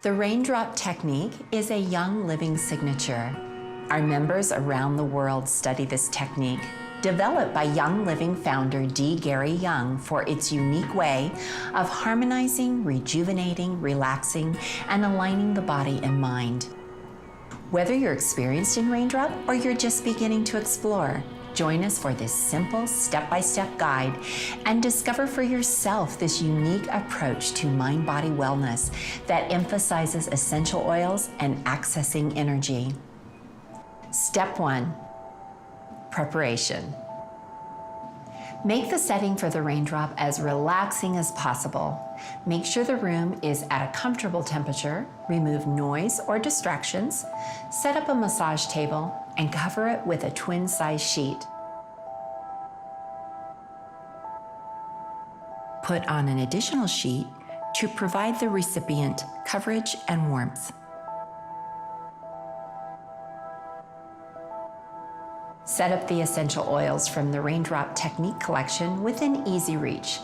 The Raindrop Technique is a Young Living signature. Our members around the world study this technique, developed by Young Living founder D. Gary Young for its unique way of harmonizing, rejuvenating, relaxing, and aligning the body and mind. Whether you're experienced in Raindrop or you're just beginning to explore, join us for this simple step-by-step guide and discover for yourself this unique approach to mind-body wellness that emphasizes essential oils and accessing energy. Step 1, preparation. Make the setting for the raindrop as relaxing as possible. Make sure the room is at a comfortable temperature, remove noise or distractions, set up a massage table, and cover it with a twin-size sheet. Put on an additional sheet to provide the recipient coverage and warmth. Set up the essential oils from the Raindrop Technique collection within easy reach.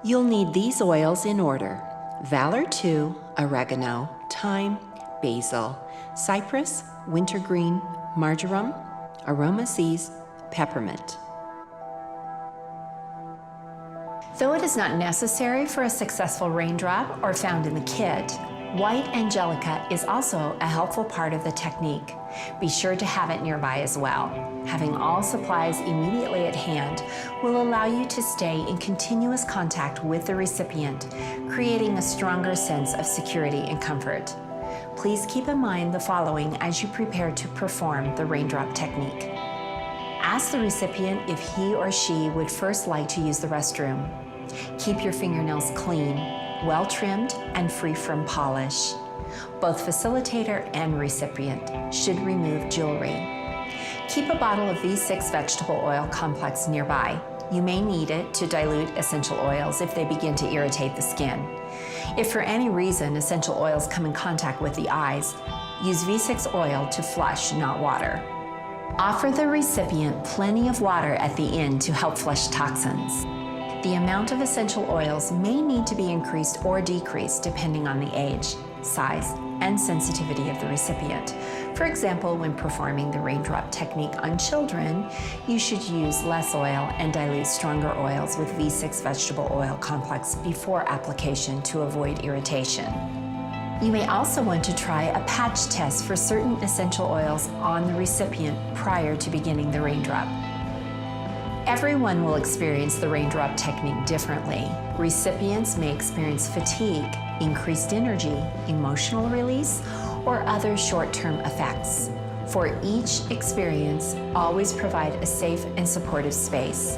You'll need these oils in order: Valor 2, oregano, thyme, basil, cypress, wintergreen, marjoram, aroma seeds, peppermint. Though it is not necessary for a successful raindrop or found in the kit, white angelica is also a helpful part of the technique. Be sure to have it nearby as well. Having all supplies immediately at hand will allow you to stay in continuous contact with the recipient, creating a stronger sense of security and comfort. Please keep in mind the following as you prepare to perform the raindrop technique. Ask the recipient if he or she would first like to use the restroom. Keep your fingernails clean, well trimmed, and free from polish. Both facilitator and recipient should remove jewelry. Keep a bottle of V6 vegetable oil complex nearby. You may need it to dilute essential oils if they begin to irritate the skin. If for any reason essential oils come in contact with the eyes, use V6 oil to flush, not water. Offer the recipient plenty of water at the end to help flush toxins. The amount of essential oils may need to be increased or decreased depending on the age, size, and sensitivity of the recipient. For example, when performing the raindrop technique on children, you should use less oil and dilute stronger oils with V6 vegetable oil complex before application to avoid irritation. You may also want to try a patch test for certain essential oils on the recipient prior to beginning the raindrop. Everyone will experience the raindrop technique differently. Recipients may experience fatigue, increased energy, emotional release, or other short-term effects. For each experience, always provide a safe and supportive space.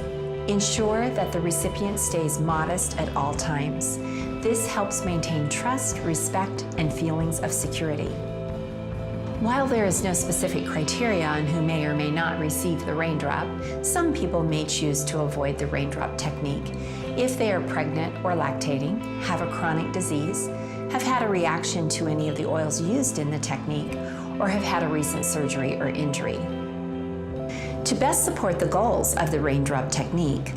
Ensure that the recipient stays modest at all times. This helps maintain trust, respect, and feelings of security. While there is no specific criteria on who may or may not receive the raindrop, some people may choose to avoid the raindrop technique if they are pregnant or lactating, have a chronic disease, have had a reaction to any of the oils used in the technique, or have had a recent surgery or injury. To best support the goals of the raindrop technique,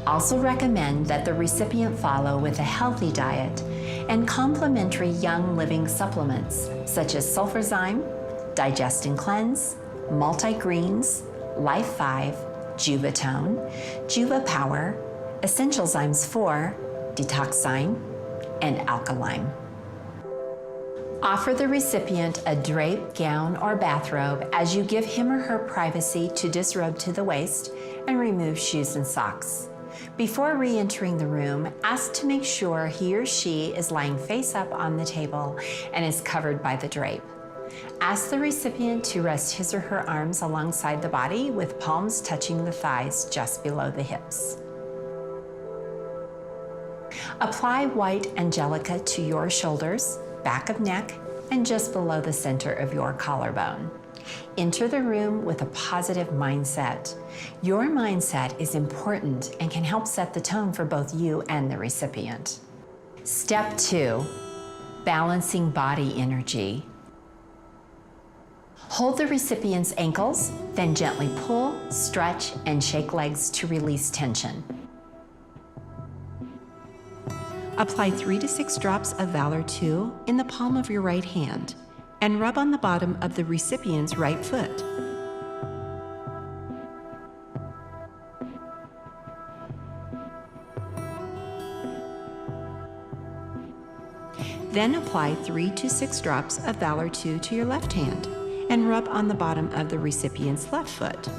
also recommend that the recipient follow with a healthy diet and complementary Young Living supplements such as sulfurzyme, Digest and Cleanse, Multi-Greens, Life 5, Juvatone, Juva Power, Essential Zymes 4, Detoxzyme, and Alkaline. Offer the recipient a drape, gown, or bathrobe as you give him or her privacy to disrobe to the waist and remove shoes and socks. Before re-entering the room, ask to make sure he or she is lying face up on the table and is covered by the drape. Ask the recipient to rest his or her arms alongside the body with palms touching the thighs just below the hips. Apply white angelica to your shoulders, back of neck, and just below the center of your collarbone. Enter the room with a positive mindset. Your mindset is important and can help set the tone for both you and the recipient. Step 2, balancing body energy. Hold the recipient's ankles, then gently pull, stretch, and shake legs to release tension. Apply 3 to 6 drops of Valor 2 in the palm of your right hand and rub on the bottom of the recipient's right foot. Then apply 3 to 6 drops of Valor 2 to your left hand and rub on the bottom of the recipient's left foot.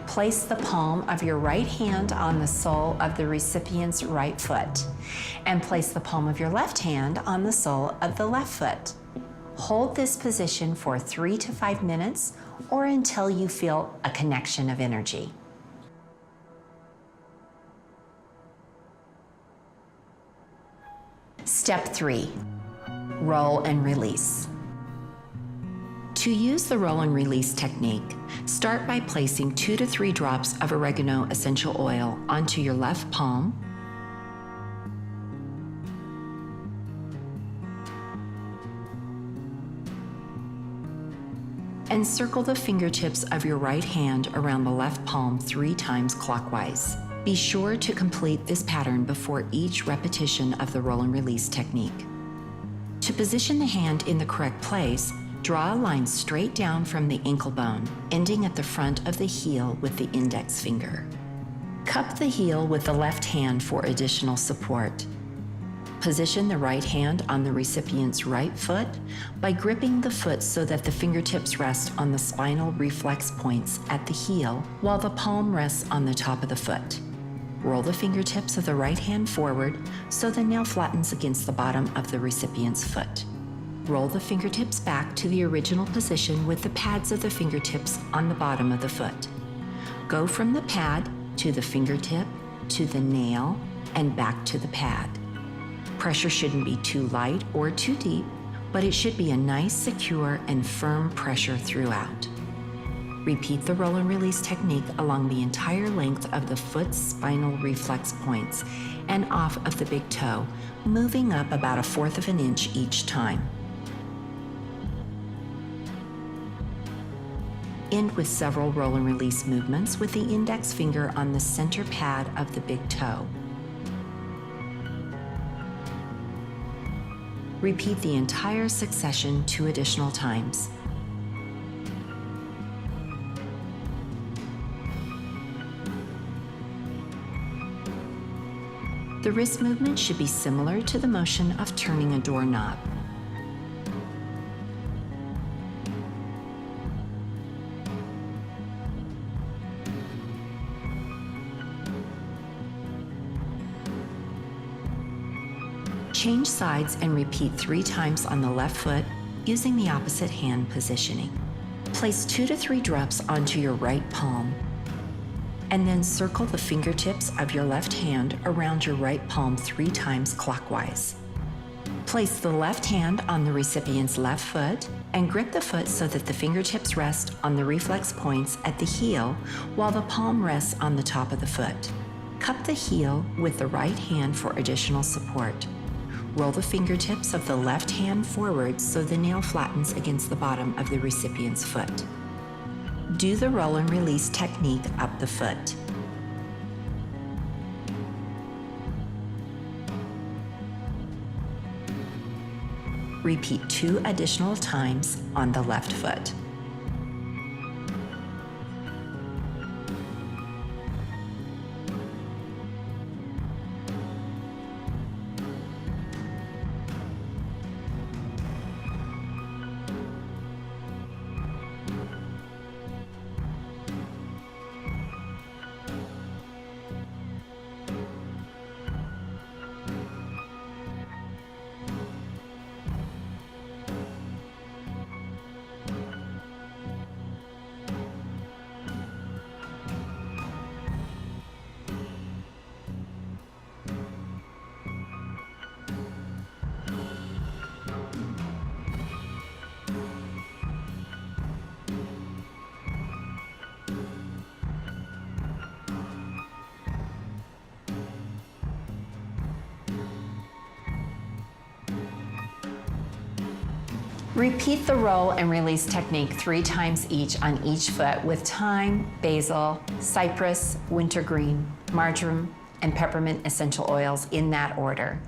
Place the palm of your right hand on the sole of the recipient's right foot, and place the palm of your left hand on the sole of the left foot. Hold this position for 3 to 5 minutes or until you feel a connection of energy. Step 3, roll and release. To use the roll and release technique, start by placing 2 to 3 drops of oregano essential oil onto your left palm, and circle the fingertips of your right hand around the left palm 3 times clockwise. Be sure to complete this pattern before each repetition of the roll and release technique. To position the hand in the correct place, draw a line straight down from the ankle bone, ending at the front of the heel with the index finger. Cup the heel with the left hand for additional support. Position the right hand on the recipient's right foot by gripping the foot so that the fingertips rest on the spinal reflex points at the heel while the palm rests on the top of the foot. Roll the fingertips of the right hand forward so the nail flattens against the bottom of the recipient's foot. Roll the fingertips back to the original position with the pads of the fingertips on the bottom of the foot. Go from the pad to the fingertip, to the nail, and back to the pad. Pressure shouldn't be too light or too deep, but it should be a nice, secure, and firm pressure throughout. Repeat the roll and release technique along the entire length of the foot's spinal reflex points and off of the big toe, moving up about 1/4 of an inch each time. End with several roll and release movements with the index finger on the center pad of the big toe. Repeat the entire succession 2 additional times. The wrist movement should be similar to the motion of turning a doorknob. Change sides and repeat 3 times on the left foot using the opposite hand positioning. Place 2 to 3 drops onto your right palm, and then circle the fingertips of your left hand around your right palm 3 times clockwise. Place the left hand on the recipient's left foot and grip the foot so that the fingertips rest on the reflex points at the heel while the palm rests on the top of the foot. Cup the heel with the right hand for additional support. Roll the fingertips of the left hand forward so the nail flattens against the bottom of the recipient's foot. Do the roll and release technique up the foot. Repeat 2 additional times on the left foot. Repeat the roll and release technique 3 times each on each foot with thyme, basil, cypress, wintergreen, marjoram, and peppermint essential oils in that order.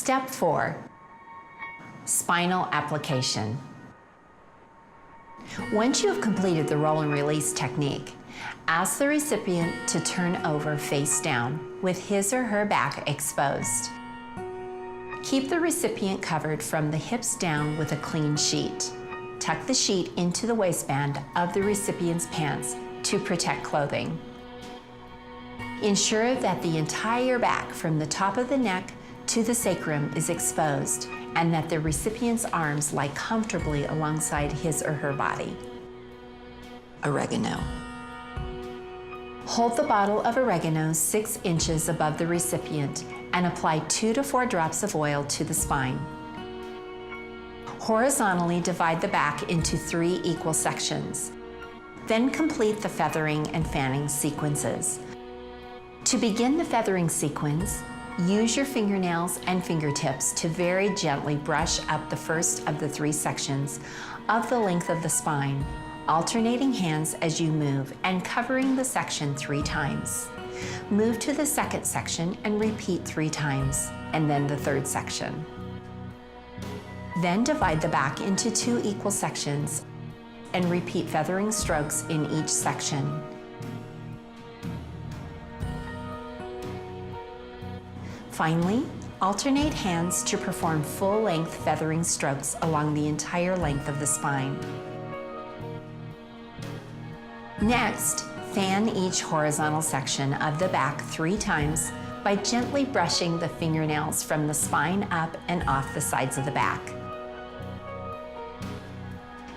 Step 4, spinal application. Once you have completed the roll and release technique, ask the recipient to turn over face down with his or her back exposed. Keep the recipient covered from the hips down with a clean sheet. Tuck the sheet into the waistband of the recipient's pants to protect clothing. Ensure that the entire back from the top of the neck to the sacrum is exposed and that the recipient's arms lie comfortably alongside his or her body. Oregano. Hold the bottle of oregano 6 inches above the recipient and apply 2 to 4 drops of oil to the spine. Horizontally divide the back into 3 equal sections. Then complete the feathering and fanning sequences. To begin the feathering sequence, use your fingernails and fingertips to very gently brush up the first of the 3 sections of the length of the spine, alternating hands as you move and covering the section 3 times. Move to the second section and repeat 3 times, and then the third section. Then divide the back into 2 equal sections and repeat feathering strokes in each section. Finally, alternate hands to perform full-length feathering strokes along the entire length of the spine. Next, fan each horizontal section of the back 3 times by gently brushing the fingernails from the spine up and off the sides of the back.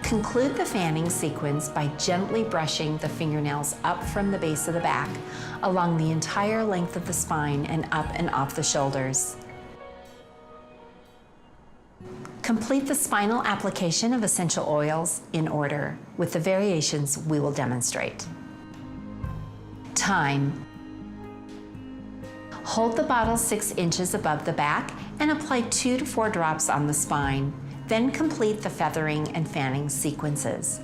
Conclude the fanning sequence by gently brushing the fingernails up from the base of the back along the entire length of the spine and up and off the shoulders. Complete the spinal application of essential oils in order, with the variations we will demonstrate. Time. Hold the bottle 6 inches above the back and apply 2 to 4 drops on the spine. Then complete the feathering and fanning sequences.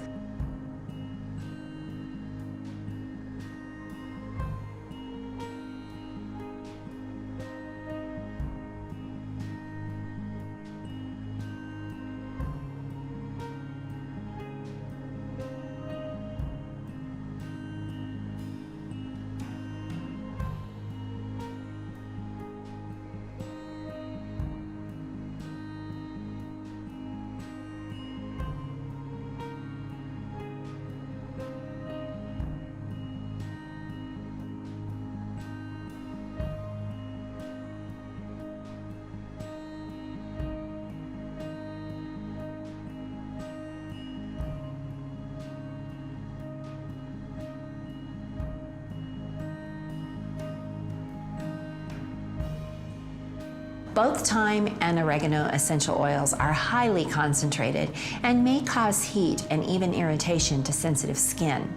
Both thyme and oregano essential oils are highly concentrated and may cause heat and even irritation to sensitive skin.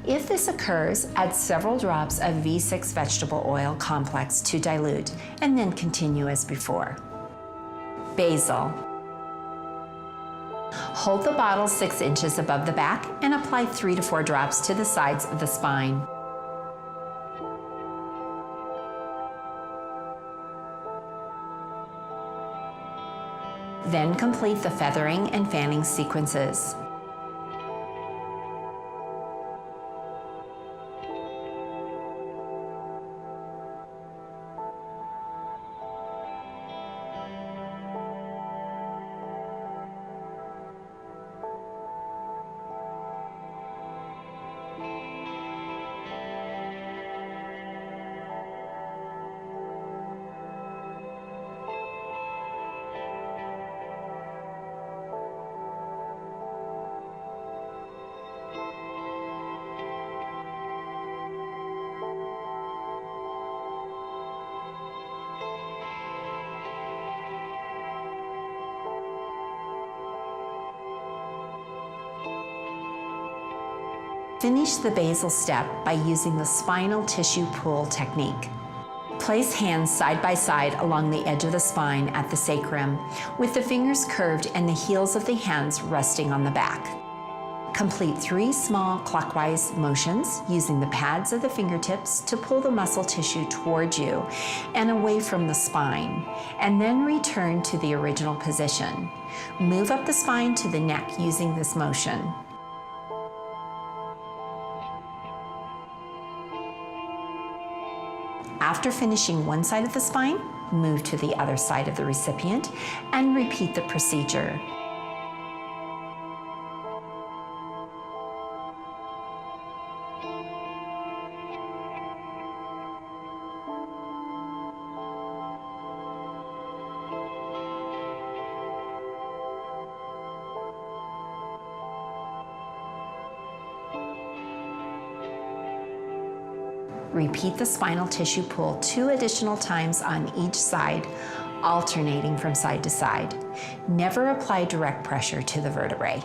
If this occurs, add several drops of V6 vegetable oil complex to dilute and then continue as before. Basil. Hold the bottle 6 inches above the back and apply 3 to 4 drops to the sides of the spine. Then complete the feathering and fanning sequences. Finish the basil step by using the spinal tissue pull technique. Place hands side by side along the edge of the spine at the sacrum, with the fingers curved and the heels of the hands resting on the back. Complete 3 small clockwise motions using the pads of the fingertips to pull the muscle tissue towards you and away from the spine, and then return to the original position. Move up the spine to the neck using this motion. After finishing one side of the spine, move to the other side of the recipient and repeat the procedure. Repeat the spinal tissue pull 2 additional times on each side, alternating from side to side. Never apply direct pressure to the vertebrae.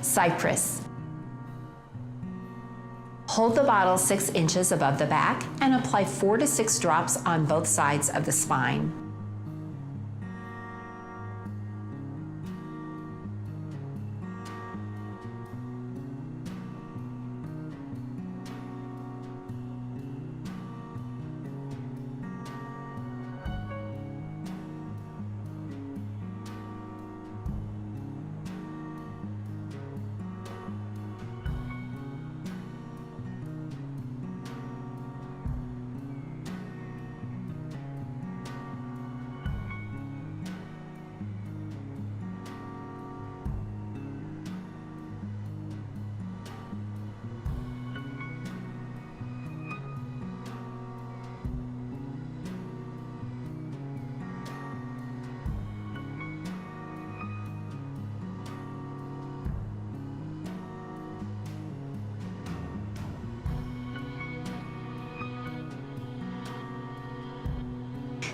Cypress. Hold the bottle 6 inches above the back and apply 4 to 6 drops on both sides of the spine.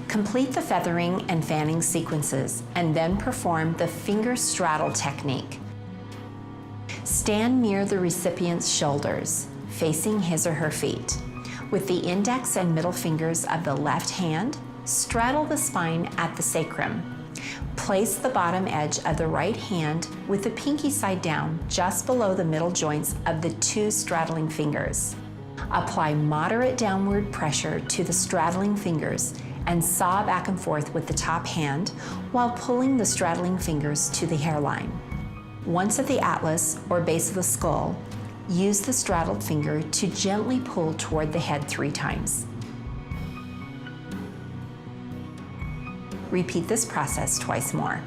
Complete the feathering and fanning sequences and then perform the finger straddle technique. Stand near the recipient's shoulders, facing his or her feet. With the index and middle fingers of the left hand, straddle the spine at the sacrum. Place the bottom edge of the right hand with the pinky side down just below the middle joints of the 2 straddling fingers. Apply moderate downward pressure to the straddling fingers and saw back and forth with the top hand while pulling the straddling fingers to the hairline. Once at the atlas or base of the skull, use the straddled finger to gently pull toward the head 3 times. Repeat this process twice more.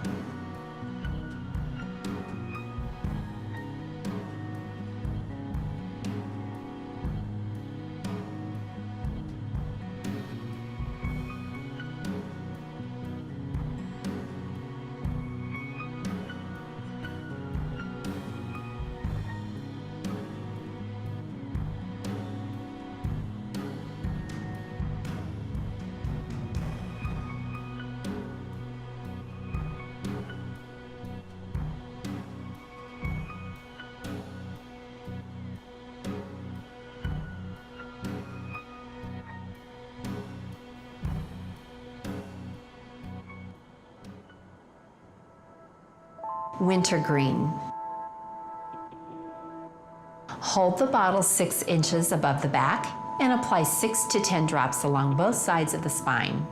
Wintergreen. Hold the bottle 6 inches above the back and apply 6 to 10 drops along both sides of the spine.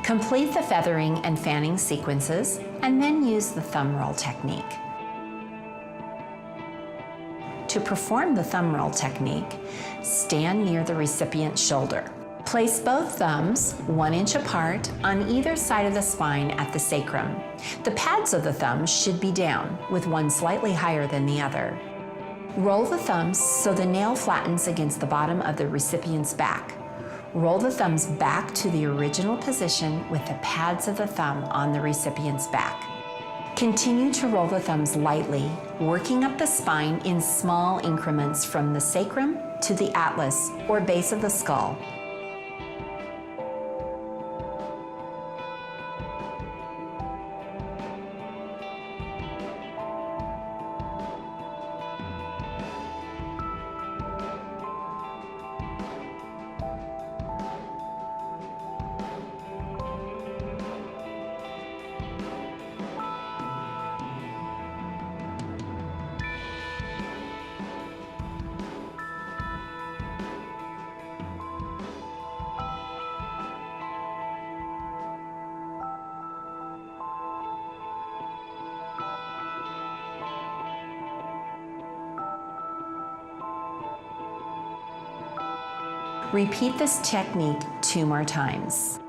Complete the feathering and fanning sequences, and then use the thumb roll technique. To perform the thumb roll technique, stand near the recipient's shoulder. Place both thumbs 1 inch apart on either side of the spine at the sacrum. The pads of the thumbs should be down, with one slightly higher than the other. Roll the thumbs so the nail flattens against the bottom of the recipient's back. Roll the thumbs back to the original position with the pads of the thumb on the recipient's back. Continue to roll the thumbs lightly, working up the spine in small increments from the sacrum to the atlas or base of the skull. Repeat this technique 2 more times.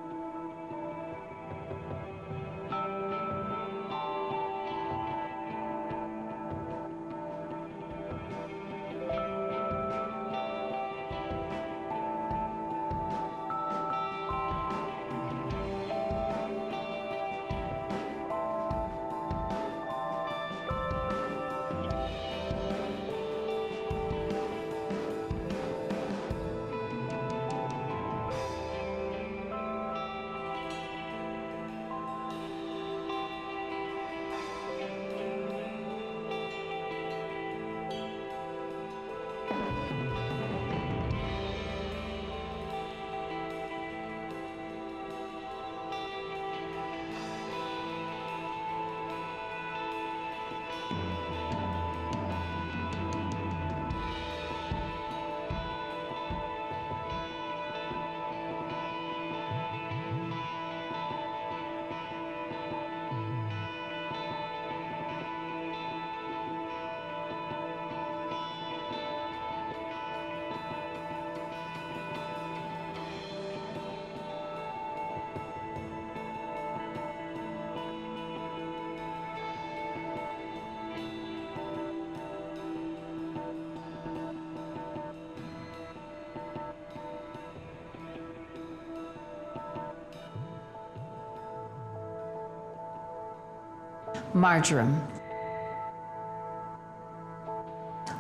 Marjoram.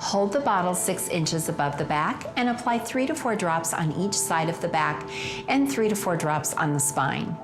Hold the bottle 6 inches above the back and apply 3 to 4 drops on each side of the back and 3 to 4 drops on the spine.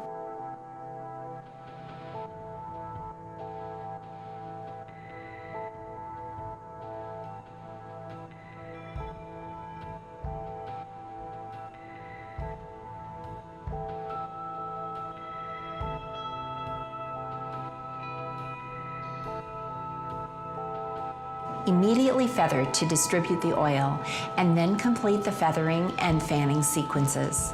Immediately feather to distribute the oil, and then complete the feathering and fanning sequences.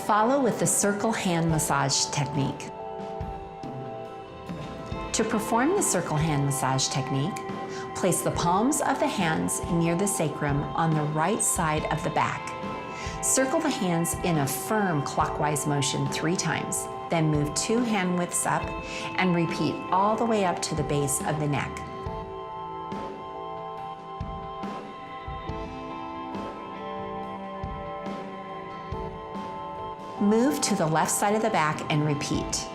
Follow with the circle hand massage technique. To perform the circle hand massage technique, place the palms of the hands near the sacrum on the right side of the back. Circle the hands in a firm clockwise motion 3 times, then move 2 hand widths up and repeat all the way up to the base of the neck. Move to the left side of the back and repeat.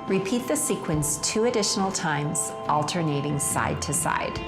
Repeat the sequence 2 additional times, alternating side to side.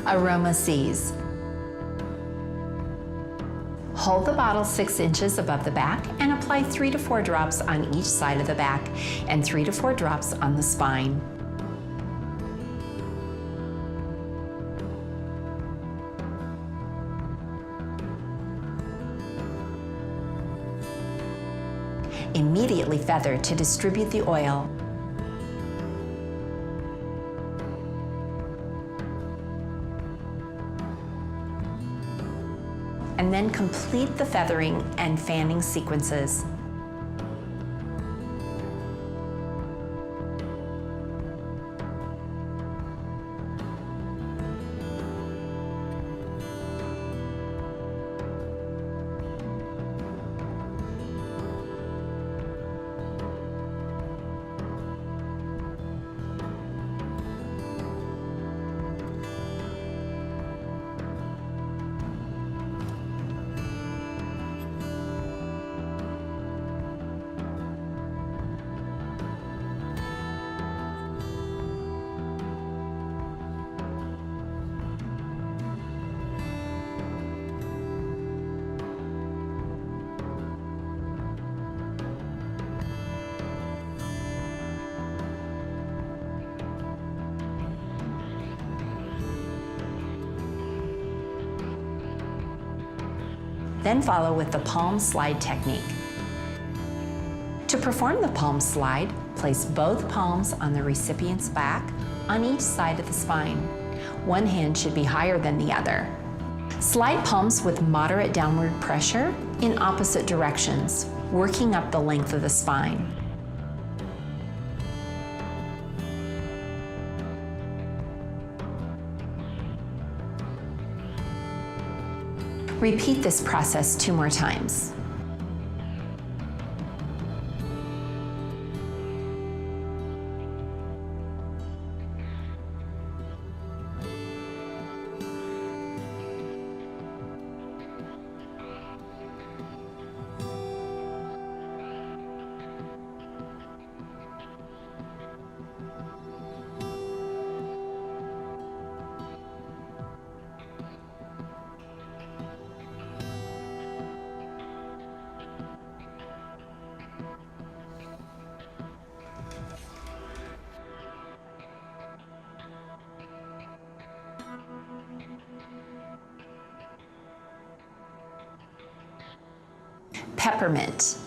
Aroma Seize. Hold the bottle 6 inches above the back and apply 3 to 4 drops on each side of the back and 3 to 4 drops on the spine. Immediately feather to distribute the oil. And then complete the feathering and fanning sequences. Then follow with the palm slide technique. To perform the palm slide, place both palms on the recipient's back on each side of the spine. One hand should be higher than the other. Slide palms with moderate downward pressure in opposite directions, working up the length of the spine. Repeat this process 2 more times. Peppermint.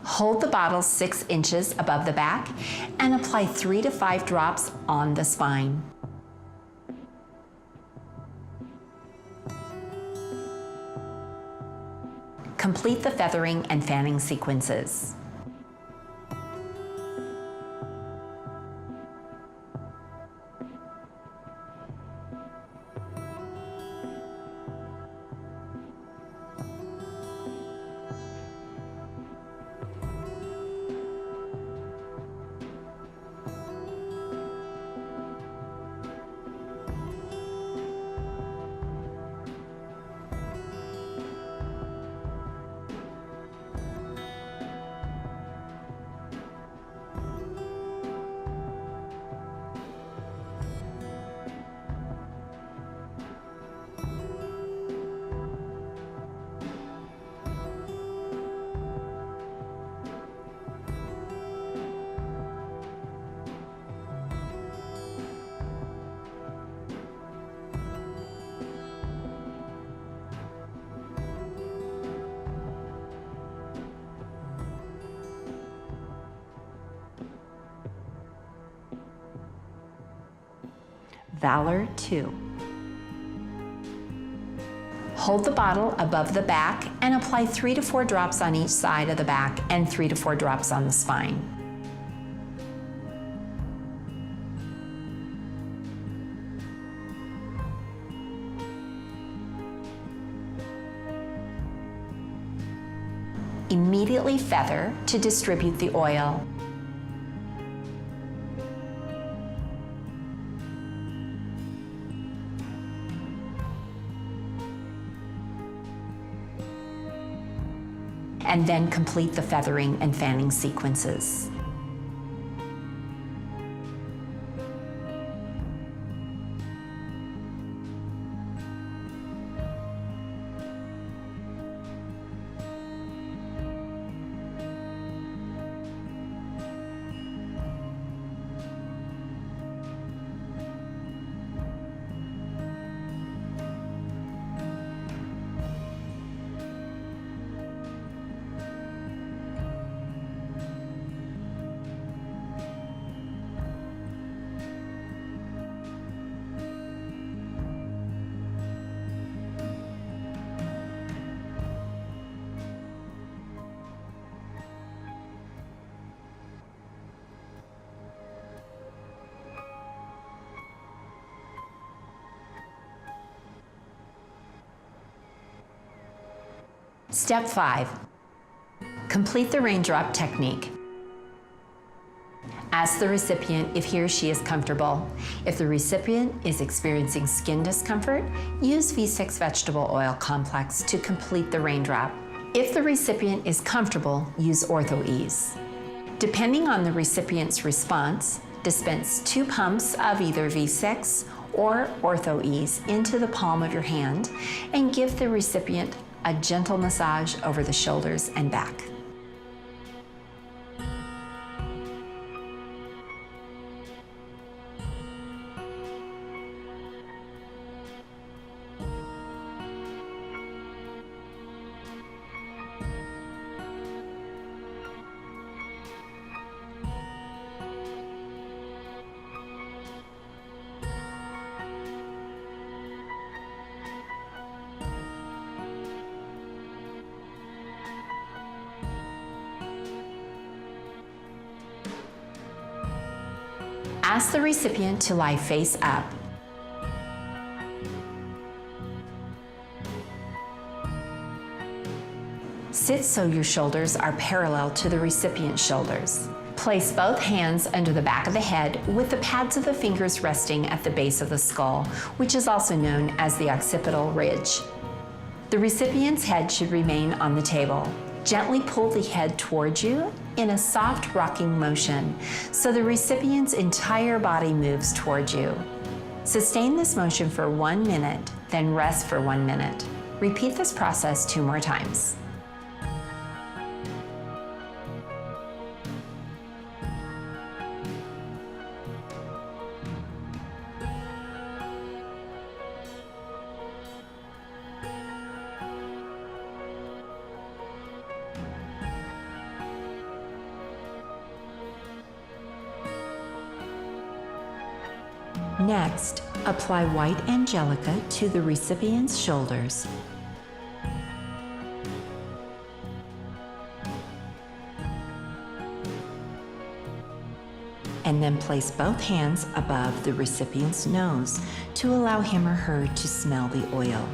Hold the bottle 6 inches above the back and apply 3 to 5 drops on the spine. Complete the feathering and fanning sequences. Valor 2. Hold the bottle above the back and apply 3 to 4 drops on each side of the back and 3 to 4 drops on the spine. Immediately feather to distribute the oil. And then complete the feathering and fanning sequences. Step 5. Complete the raindrop technique. Ask the recipient if he or she is comfortable. If the recipient is experiencing skin discomfort, use V6 vegetable oil complex to complete the raindrop. If the recipient is comfortable, use Ortho Ease. Depending on the recipient's response, dispense 2 pumps of either V6 or Ortho Ease into the palm of your hand and give the recipient a gentle massage over the shoulders and back. Ask the recipient to lie face up. Sit so your shoulders are parallel to the recipient's shoulders. Place both hands under the back of the head with the pads of the fingers resting at the base of the skull, which is also known as the occipital ridge. The recipient's head should remain on the table. Gently pull the head towards you in a soft rocking motion so the recipient's entire body moves towards you. Sustain this motion for 1 minute, then rest for 1 minute. Repeat this process 2 more times. Next, apply white angelica to the recipient's shoulders. And then place both hands above the recipient's nose to allow him or her to smell the oil.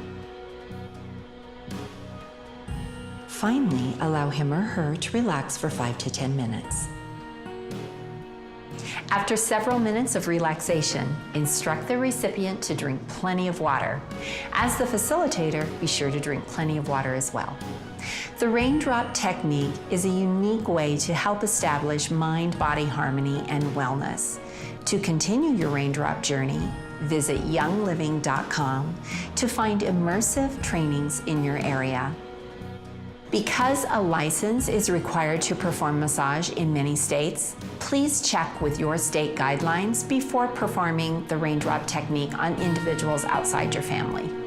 Finally, allow him or her to relax for 5 to 10 minutes. After several minutes of relaxation, instruct the recipient to drink plenty of water. As the facilitator, be sure to drink plenty of water as well. The raindrop technique is a unique way to help establish mind-body harmony and wellness. To continue your raindrop journey, visit youngliving.com to find immersive trainings in your area. Because a license is required to perform massage in many states, please check with your state guidelines before performing the raindrop technique on individuals outside your family.